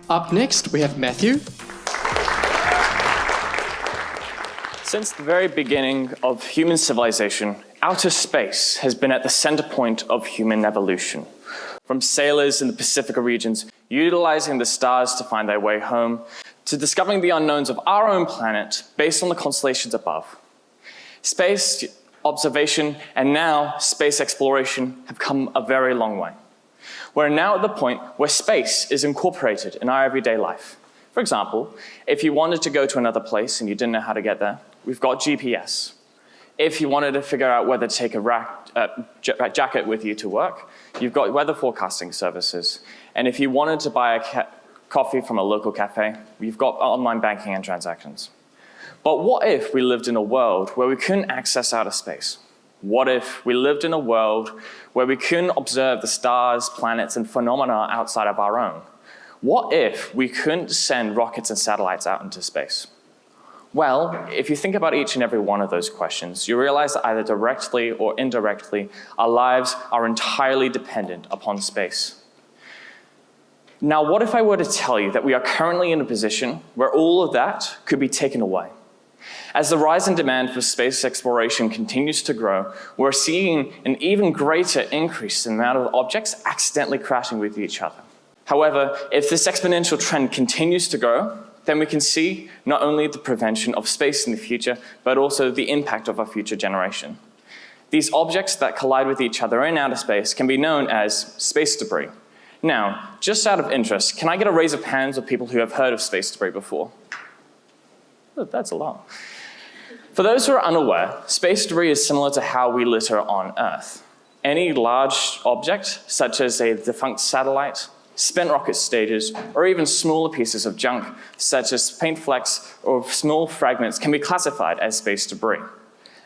Up next, we have Matthew. Since the very beginning of human civilization, outer space has been at the center point of human evolution. From sailors in the Pacific regions utilizing the stars to find their way home, to discovering the unknowns of our own planet based on the constellations above. Space observation and now space exploration have come a very long way. We're now at the point where space is incorporated in our everyday life. For example, if you wanted to go to another place and you didn't know how to get there, we've got GPS. If you wanted to figure out whether to take a jacket with you to work, you've got weather forecasting services. And if you wanted to buy a coffee from a local cafe, you've got online banking and transactions. But what if we lived in a world where we couldn't access outer space? What if we lived in a world where we couldn't observe the stars, planets, and phenomena outside of our own? What if we couldn't send rockets and satellites out into space? Well, if you think about each and every one of those questions, you realize that either directly or indirectly, our lives are entirely dependent upon space. Now, what if I were to tell you that we are currently in a position where all of that could be taken away? As the rise in demand for space exploration continues to grow, we're seeing an even greater increase in the amount of objects accidentally crashing with each other. However, if this exponential trend continues to grow, then we can see not only the prevention of space in the future, but also the impact of our future generation. These objects that collide with each other in outer space can be known as space debris. Now, just out of interest, can I get a raise of hands of people who have heard of space debris before? Oh, that's a lot. For those who are unaware, space debris is similar to how we litter on Earth. Any large object, such as a defunct satellite, spent rocket stages, or even smaller pieces of junk, such as paint flecks or small fragments, can be classified as space debris.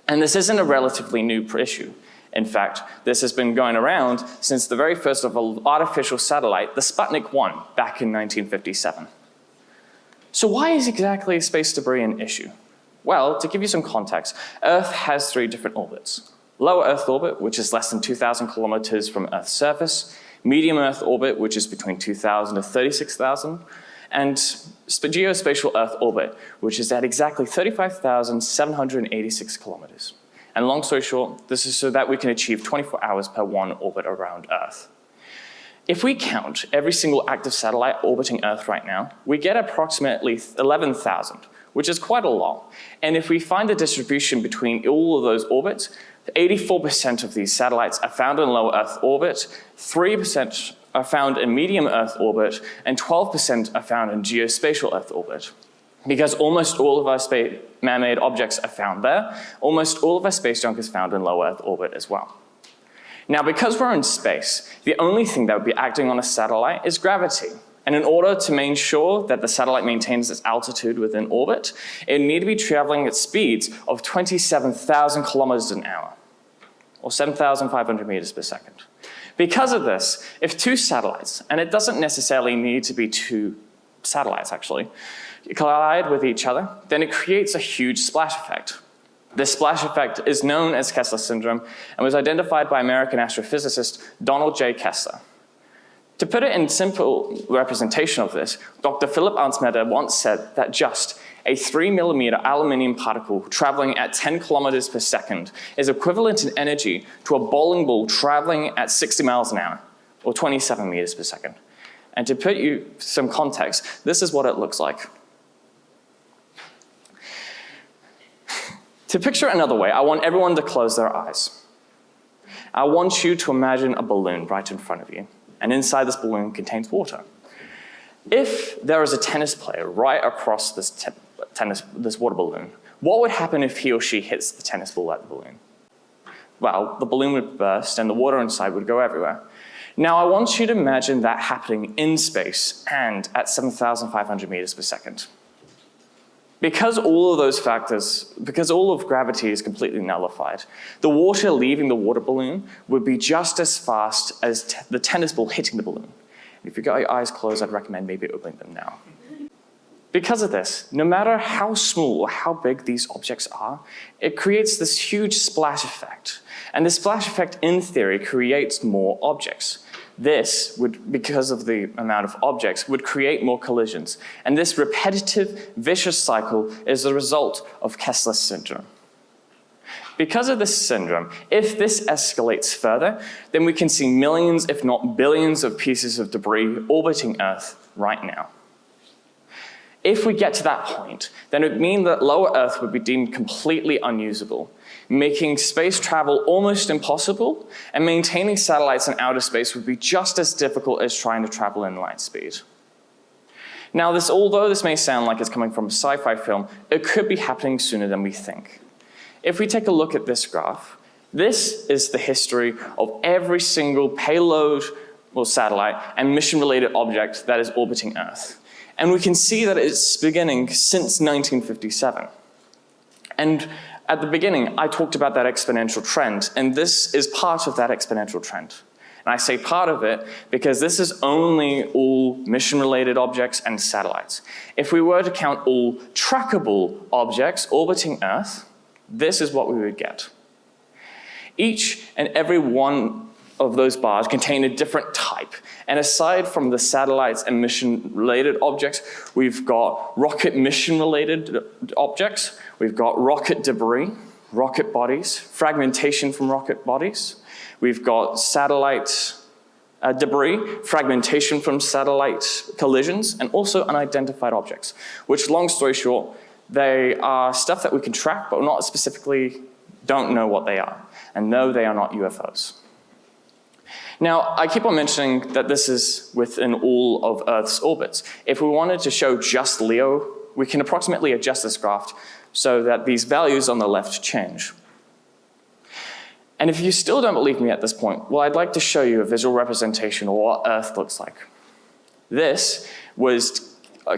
And this isn't a relatively new issue. In fact, this has been going around since the very first of an artificial satellite, the Sputnik 1, back in 1957. So why is exactly space debris an issue? Well, to give you some context, Earth has 3 different orbits. Low Earth orbit, which is less than 2,000 kilometers from Earth's surface, medium Earth orbit, which is between 2,000 to 36,000, and geospatial Earth orbit, which is at exactly 35,786 kilometers. And long story short, this is so that we can achieve 24 hours per one orbit around Earth. If we count every single active satellite orbiting Earth right now, we get approximately 11,000, which is quite a lot. And if we find the distribution between all of those orbits, 84% of these satellites are found in low Earth orbit, 3% are found in medium Earth orbit, and 12% are found in geospatial Earth orbit. Because almost all of our man-made objects are found there, almost all of our space junk is found in low Earth orbit as well. Now, because we're in space, the only thing that would be acting on a satellite is gravity. And in order to make sure that the satellite maintains its altitude within orbit, it would need to be traveling at speeds of 27,000 kilometers an hour, or 7,500 meters per second. Because of this, if 2 satellites, and it doesn't necessarily need to be 2 satellites actually, collide with each other, then it creates a huge splash effect. This splash effect is known as Kessler syndrome and was identified by American astrophysicist Donald J. Kessler. To put it in simple representation of this, Dr. Philip Ansmeter once said that just a 3 millimeter aluminium particle traveling at 10 kilometers per second is equivalent in energy to a bowling ball traveling at 60 miles an hour, or 27 meters per second. And to put you some context, this is what it looks like. To picture it another way, I want everyone to close their eyes. I want you to imagine a balloon right in front of you, and inside this balloon contains water. If there is a tennis player right across this water balloon, what would happen if he or she hits the tennis ball at the balloon? Well, the balloon would burst and the water inside would go everywhere. Now, I want you to imagine that happening in space and at 7,500 meters per second. Because all of gravity is completely nullified, the water leaving the water balloon would be just as fast as the tennis ball hitting the balloon. If you've got your eyes closed, I'd recommend maybe opening them now. Because of this, no matter how small or how big these objects are, it creates this huge splash effect. And this splash effect, in theory, creates more objects. This would, because of the amount of objects, would create more collisions. And this repetitive, vicious cycle is the result of Kessler syndrome. Because of this syndrome, if this escalates further, then we can see millions, if not billions, of pieces of debris orbiting Earth right now. If we get to that point, then it would mean that lower Earth would be deemed completely unusable, making space travel almost impossible, and maintaining satellites in outer space would be just as difficult as trying to travel in light speed. Now, although this may sound like it's coming from a sci-fi film, it could be happening sooner than we think. If we take a look at this graph, this is the history of every single payload or satellite and mission-related object that is orbiting Earth. And we can see that it's beginning since 1957. And at the beginning, I talked about that exponential trend, and this is part of that exponential trend. And I say part of it because this is only all mission-related objects and satellites. If we were to count all trackable objects orbiting Earth, this is what we would get. Each and every one of those bars contain a different type. And aside from the satellites and mission-related objects, we've got rocket mission-related objects, we've got rocket debris, rocket bodies, fragmentation from rocket bodies, we've got satellite debris, fragmentation from satellite collisions, and also unidentified objects, which, long story short, they are stuff that we can track, but not specifically don't know what they are. And no, they are not UFOs. Now, I keep on mentioning that this is within all of Earth's orbits. If we wanted to show just LEO, we can approximately adjust this graph so that these values on the left change. And if you still don't believe me at this point, well, I'd like to show you a visual representation of what Earth looks like. This was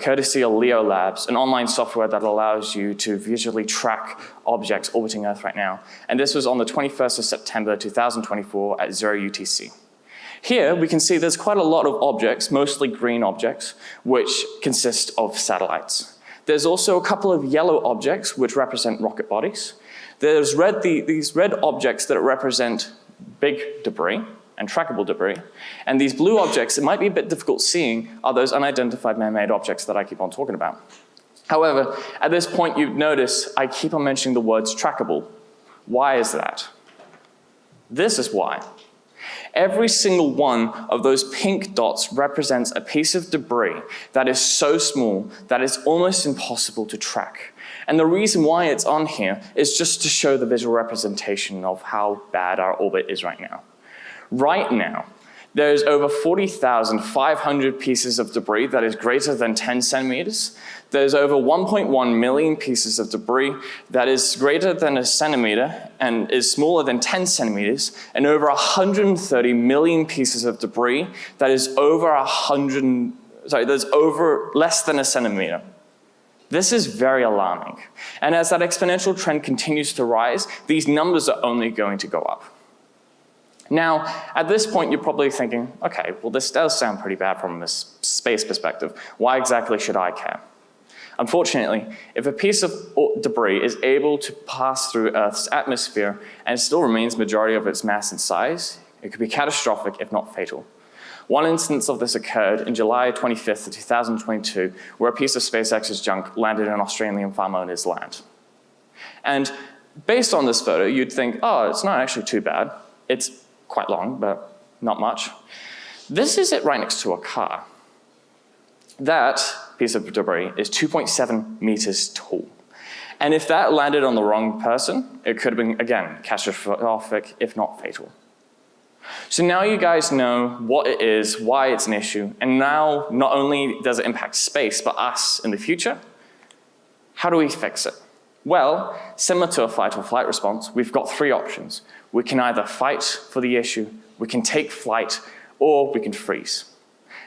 courtesy of Leo Labs, an online software that allows you to visually track objects orbiting Earth right now. And this was on the 21st of September 2024 at 0 UTC. Here we can see there's quite a lot of objects, mostly green objects, which consist of satellites. There's also a couple of yellow objects which represent rocket bodies. There's these red objects that represent big debris and trackable debris. And these blue objects, it might be a bit difficult seeing, are those unidentified man-made objects that I keep on talking about. However, at this point you'd notice I keep on mentioning the words trackable. Why is that? This is why. Every single one of those pink dots represents a piece of debris that is so small that it's almost impossible to track. And the reason why it's on here is just to show the visual representation of how bad our orbit is right now. Right now, there's over 40,500 pieces of debris that is greater than 10 centimeters. There's over 1.1 million pieces of debris that is greater than a centimeter and is smaller than 10 centimeters, and over 130 million pieces of debris that is that's over less than a centimeter. This is very alarming. And as that exponential trend continues to rise, these numbers are only going to go up. Now, at this point, you're probably thinking, okay, well, this does sound pretty bad from a space perspective. Why exactly should I care? Unfortunately, if a piece of debris is able to pass through Earth's atmosphere and still remains majority of its mass and size, it could be catastrophic, if not fatal. One instance of this occurred in July 25th of 2022, where a piece of SpaceX's junk landed in an Australian farm owner's land. And based on this photo, you'd think, oh, it's not actually too bad. It's quite long, but not much. This is it right next to a car. That piece of debris is 2.7 meters tall. And if that landed on the wrong person, it could have been, again, catastrophic, if not fatal. So now you guys know what it is, why it's an issue, and now not only does it impact space, but us in the future. How do we fix it? Well, similar to a fight or flight response, we've got three options. We can either fight for the issue, we can take flight, or we can freeze.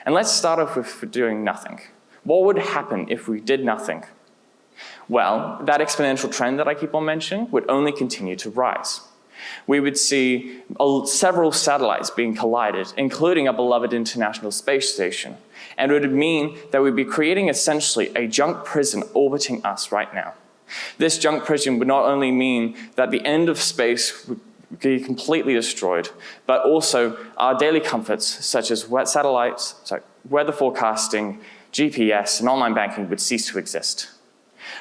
And let's start off with doing nothing. What would happen if we did nothing? Well, that exponential trend that I keep on mentioning would only continue to rise. We would see several satellites being collided, including our beloved International Space Station. And it would mean that we'd be creating essentially a junk prison orbiting us right now. This junk prison would not only mean that the end of space would be completely destroyed, but also our daily comforts, such as weather forecasting, GPS, and online banking would cease to exist.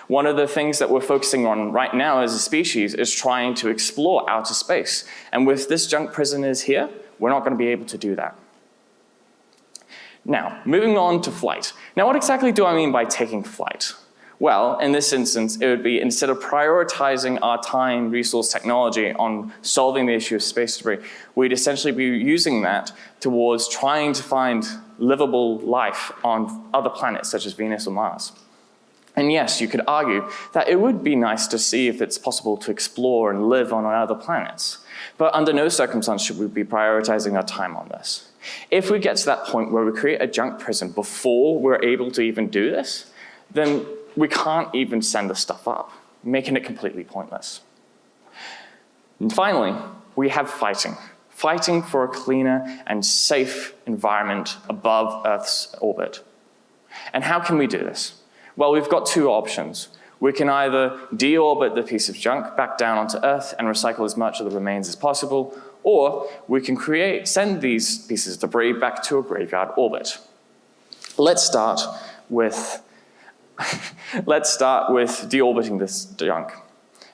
One of the things that we're focusing on right now as a species is trying to explore outer space. And with this junk prisoners here, we're not going to be able to do that. Now, moving on to flight. Now, what exactly do I mean by taking flight? Well, in this instance, it would be instead of prioritizing our time, resource, technology on solving the issue of space debris, we'd essentially be using that towards trying to find livable life on other planets such as Venus or Mars. And yes, you could argue that it would be nice to see if it's possible to explore and live on other planets. But under no circumstance should we be prioritizing our time on this. If we get to that point where we create a junk prison before we're able to even do this, then we can't even send the stuff up, making it completely pointless. And finally, we have fighting. Fighting for a cleaner and safe environment above Earth's orbit. And how can we do this? Well, we've got two options. We can either deorbit the piece of junk back down onto Earth and recycle as much of the remains as possible, or we can send these pieces of debris back to a graveyard orbit. Let's start with deorbiting this junk.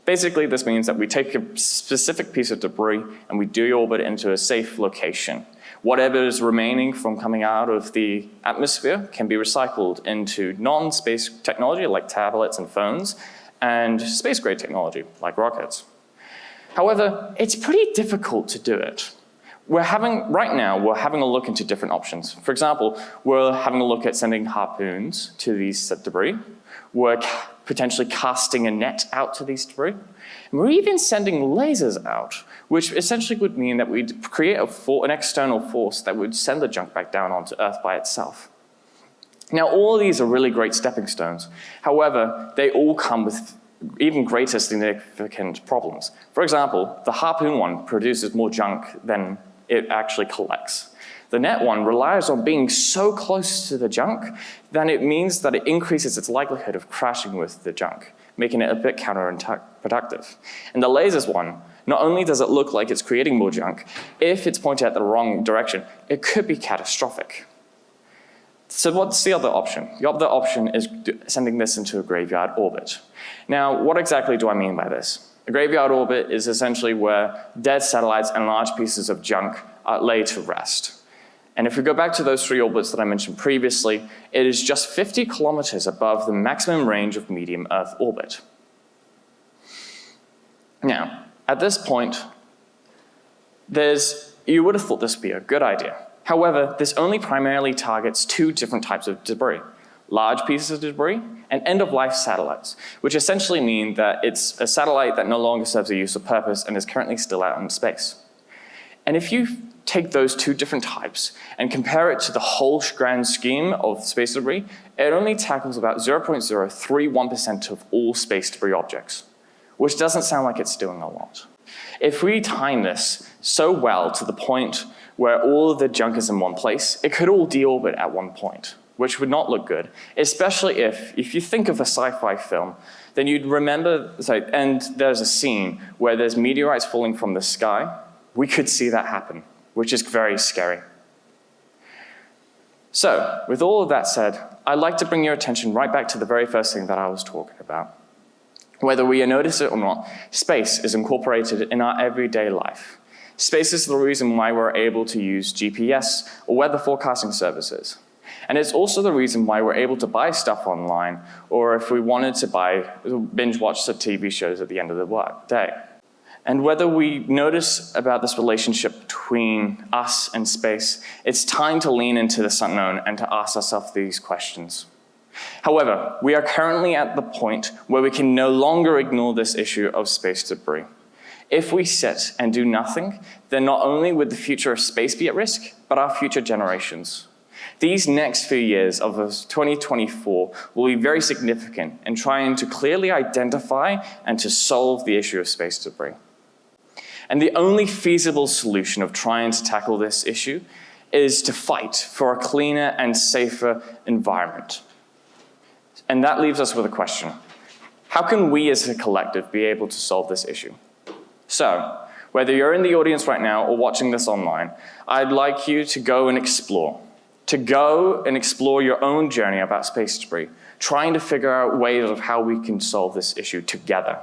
Basically, this means that we take a specific piece of debris and we deorbit it into a safe location. Whatever is remaining from coming out of the atmosphere can be recycled into non-space technology like tablets and phones, and space-grade technology like rockets. However, it's pretty difficult to do it. Right now, we're having a look into different options. For example, we're having a look at sending harpoons to these debris. We're potentially casting a net out to these debris. And we're even sending lasers out, which essentially would mean that we'd create an external force that would send the junk back down onto Earth by itself. Now, all of these are really great stepping stones. However, they all come with even greater significant problems. For example, the harpoon one produces more junk than it actually collects. The net one relies on being so close to the junk that it means that it increases its likelihood of crashing with the junk, making it a bit counterproductive. And the lasers one, not only does it look like it's creating more junk, if it's pointed at the wrong direction, it could be catastrophic. So what's the other option? The other option is sending this into a graveyard orbit. Now, what exactly do I mean by this? A graveyard orbit is essentially where dead satellites and large pieces of junk are laid to rest. And if we go back to those three orbits that I mentioned previously, it is just 50 kilometers above the maximum range of medium Earth orbit. Now, at this point, you would have thought this would be a good idea. However, this only primarily targets two different types of debris: large pieces of debris and end-of-life satellites, which essentially mean that it's a satellite that no longer serves a useful purpose and is currently still out in space. And if you take those two different types and compare it to the whole grand scheme of space debris, it only tackles about 0.031% of all space debris objects, which doesn't sound like it's doing a lot. If we time this so well to the point where all of the junk is in one place, it could all deorbit at one point, which would not look good, especially if you think of a sci-fi film, then you'd remember, and there's a scene where there's meteorites falling from the sky. We could see that happen, which is very scary. So, with all of that said, I'd like to bring your attention right back to the very first thing that I was talking about. Whether we notice it or not, space is incorporated in our everyday life. Space is the reason why we're able to use GPS or weather forecasting services. And it's also the reason why we're able to buy stuff online, or if we wanted to binge watch the TV shows at the end of the day. And whether we notice about this relationship between us and space, it's time to lean into this unknown and to ask ourselves these questions. However, we are currently at the point where we can no longer ignore this issue of space debris. If we sit and do nothing, then not only would the future of space be at risk, but our future generations. These next few years of 2024 will be very significant in trying to clearly identify and to solve the issue of space debris. And the only feasible solution of trying to tackle this issue is to fight for a cleaner and safer environment. And that leaves us with a question. How can we as a collective be able to solve this issue? So, Whether you're in the audience right now or watching this online, I'd like you to go and explore. To go and explore your own journey about space debris, trying to figure out ways of how we can solve this issue together.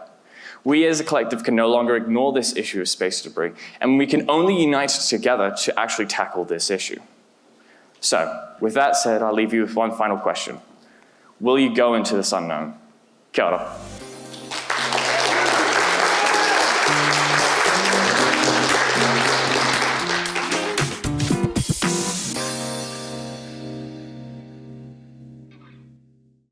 We as a collective can no longer ignore this issue of space debris, and we can only unite together to actually tackle this issue. So, with that said, I'll leave you with one final question. Will you go into this unknown? Kia ora.